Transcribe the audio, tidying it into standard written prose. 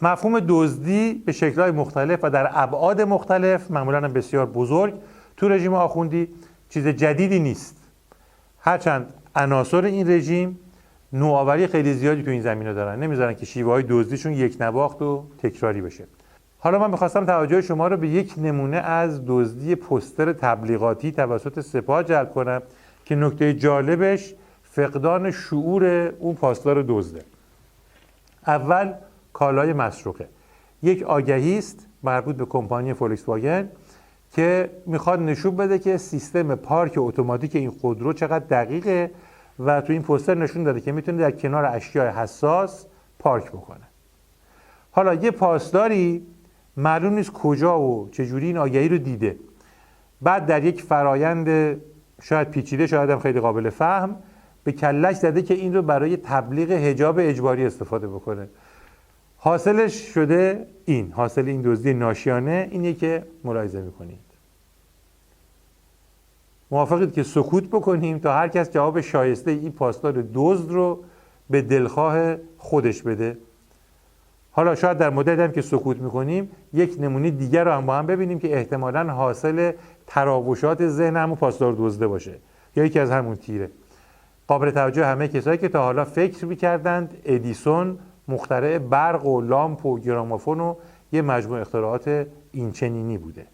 مفهوم دزدی به شکل‌های مختلف و در ابعاد مختلف، معمولاً بسیار بزرگ، تو رژیم آخوندی چیز جدیدی نیست. هرچند عناصر این رژیم نوآوری خیلی زیادی تو این زمینه دارن، نمیذارن که شیوه‌های دزدیشون یک نواخت و تکراری بشه. حالا من می‌خواستم توجه شما رو به یک نمونه از دزدی پوستر تبلیغاتی توسط سپاه جلب کنم که نکته جالبش فقدان شعور اون پاسدار دزده. اول کالای مسروقه. یک آگهی است مربوط به کمپانی فولکس واگن که میخواد نشون بده که سیستم پارک اتوماتیک این خودرو چقدر دقیقه و تو این پوستر نشون داده که میتونه در کنار اشیاء حساس پارک بکنه. حالا یه پاسداری معلوم نیست کجا و چجوری این آگهی رو دیده، بعد در یک فرایند شاید پیچیده، شاید هم خیلی قابل فهم، به کلش زده که این رو برای تبلیغ حجاب اجباری استفاده بکنه. حاصلش شده این، حاصل این دزدی ناشیانه اینه که ملاحظه میکنید. موافقید که سکوت بکنیم تا هر کس جواب شایسته این پاسدار دزد رو به دلخواه خودش بده. حالا شاید در مدت هم که سکوت میکنیم یک نمونه دیگر رو هم با هم ببینیم که احتمالاً حاصل تراوشات ذهن همون پاسدار دزده باشه یا یکی از همون تیره. قابل توجه همه کسایی که تا حالا فکر میکردند ادیسون مخترع برق و لامپ و گرامافون و یه مجموعه اختراعات اینچنینی بوده.